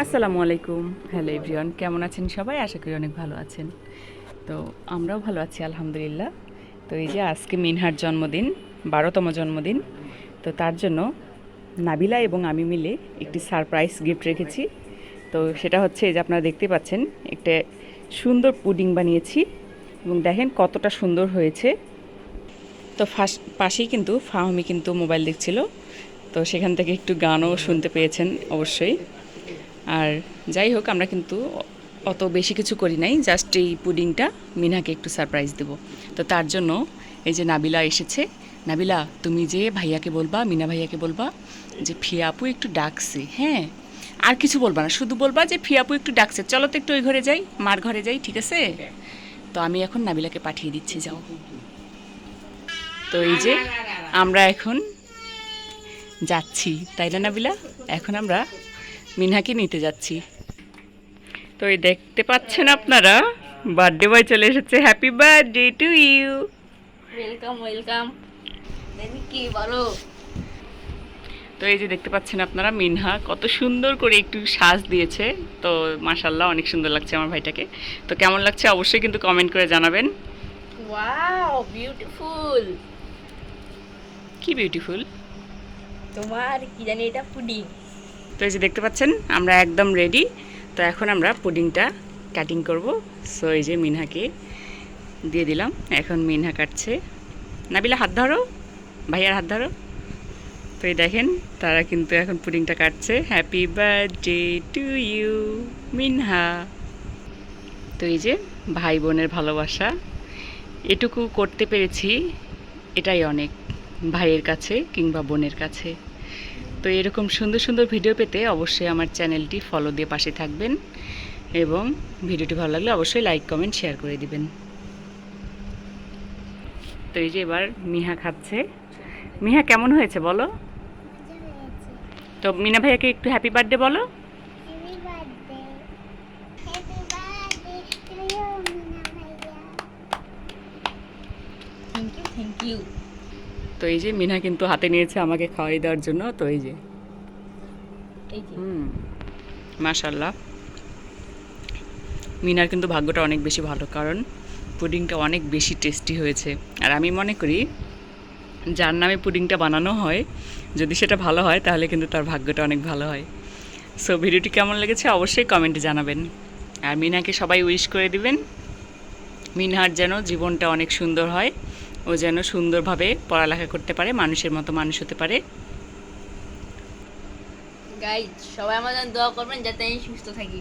আসসালামু আলাইকুম। Hello everyone, কেমন আছেন সবাই? আশা করি অনেক ভালো আছেন। তো আমরাও ভালো আছি আলহামদুলিল্লাহ। তো এই যে আজকে মিনহার জন্মদিন, 12তম জন্মদিন। তো তার জন্য নাবিলা এবং আমি মিলে একটি সারপ্রাইজ গিফট রেখেছি। তো সেটা হচ্ছে এই যে আপনারা দেখতে পাচ্ছেন, একটা সুন্দর পুডিং বানিয়েছি এবং দেখেন কতটা সুন্দর হয়েছে। তো পাশেই কিন্তু ফাহমি কিন্তু মোবাইল দেখছিল, তো সেখান থেকে একটু গানও শুনতে পেয়েছেন অবশ্যই। আর যাই হোক, আমরা কিন্তু অত বেশি কিছু করি নাই, জাস্ট এই পুডিংটা মিনাকে একটু সারপ্রাইজ দেব। তো তার জন্য এই যে নাবিলা এসেছে। নাবিলা, তুমি যে ভাইয়াকে বলবা, মিনা ভাইয়াকে বলবা যে ফিয়া আপু একটু ডাকছে, হ্যাঁ? আর কিছু বলবা না, শুধু বলবা যে ফিয়া আপু একটু ডাকছে, চলো তো একটু ওই ঘরে যাই, মার ঘরে যাই, ঠিক আছে? তো আমি এখন নাবিলাকে পাঠিয়ে দিচ্ছি, যাও। তো এই যে আমরা এখন যাচ্ছি, তাই না নাবিলা? এখন আমরা মিনহাকে নিতে যাচ্ছি। তো এই দেখতে পাচ্ছেন আপনারা, বার্থডে বয় চলে এসেছে। Happy birthday to you. Welcome welcome. দেনি কি বলো? তো এই যে দেখতে পাচ্ছেন আপনারা, মিনহা কত সুন্দর করে একটু সাজ দিয়েছে। তো মাশাল্লাহ, অনেক সুন্দর লাগছে আমার ভাইটাকে। তো কেমন লাগছে অবশ্যই কিন্তু কমেন্ট করে জানাবেন। Wow, beautiful. কি বিউটিফুল! তোমার কি জানি এটা পুডিং। তো এই যে দেখতে পাচ্ছেন আমরা একদম রেডি। তো এখন আমরা পুডিংটা কাটিং করব। সো এই যে মিনহাকে দিয়ে দিলাম, এখন মিনহা কাটছে। নাবিলা হাত ধরো, ভাইয়ার হাত ধরো। তো এই দেখেন, তারা কিন্তু এখন পুডিংটা কাটছে। হ্যাপি বার্থডে টু ইউ মিনহা। তো এই যে ভাই বোনের ভালোবাসা, এটুকু করতে পেরেছি, এটাই অনেক ভাইয়ের কাছে কিংবা বোনের কাছে। তো এরকম সুন্দর সুন্দর ভিডিও পেতে অবশ্যই আমার চ্যানেলটি ফলো দিয়ে পাশে থাকবেন এবং ভিডিওটি ভালো লাগলে অবশ্যই লাইক কমেন্ট শেয়ার করে দিবেন। তো এই যে এবার মিহা খাচ্ছে। মিহা কেমন হয়েছে বলো? তো মিনা ভাইয়াকে একটু হ্যাপি বার্থডে বলো। Happy birthday. Happy birthday to you, Mina Bhaiya. Thank you. তো এই যে মিনা কিন্তু হাতে নিয়েছে আমাকে খাওয়াই দেওয়ার জন্য। তো এই যে এই যে মাশাল্লাহ, মিনার কিন্তু ভাগ্যটা অনেক বেশি ভালো, কারণ পুডিংটা অনেক বেশি টেস্টি হয়েছে। আর আমি মনে করি যার নামে পুডিংটা বানানো হয়, যদি সেটা ভালো হয় তাহলে কিন্তু তার ভাগ্যটা অনেক ভালো হয়। সো ভিডিওটি কেমন লেগেছে অবশ্যই কমেন্টে জানাবেন। আর মিনাকে সবাই উইশ করে দিবেন, মিনহার যেন জীবনটা অনেক সুন্দর হয়, ও যেন সুন্দরভাবে পড়ালেখা করতে পারে, মানুষের মতো মানুষ হতে পারে। গাইজ, সবাই আমার জন্য দোয়া করবেন যাতে আমি সুস্থ থাকি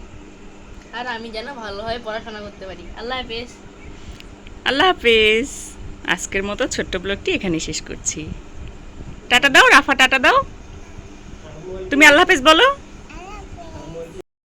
আর আমি যেন ভালোভাবে পড়াশোনা করতে পারি। আল্লাহ হাফেজ। আল্লাহ হাফেজ। আজকের মতো ছোট্ট ব্লগটি এখানেই শেষ করছি। টাটা দাও রাফা, টাটা দাও। তুমি আল্লাহ হাফেজ বলো।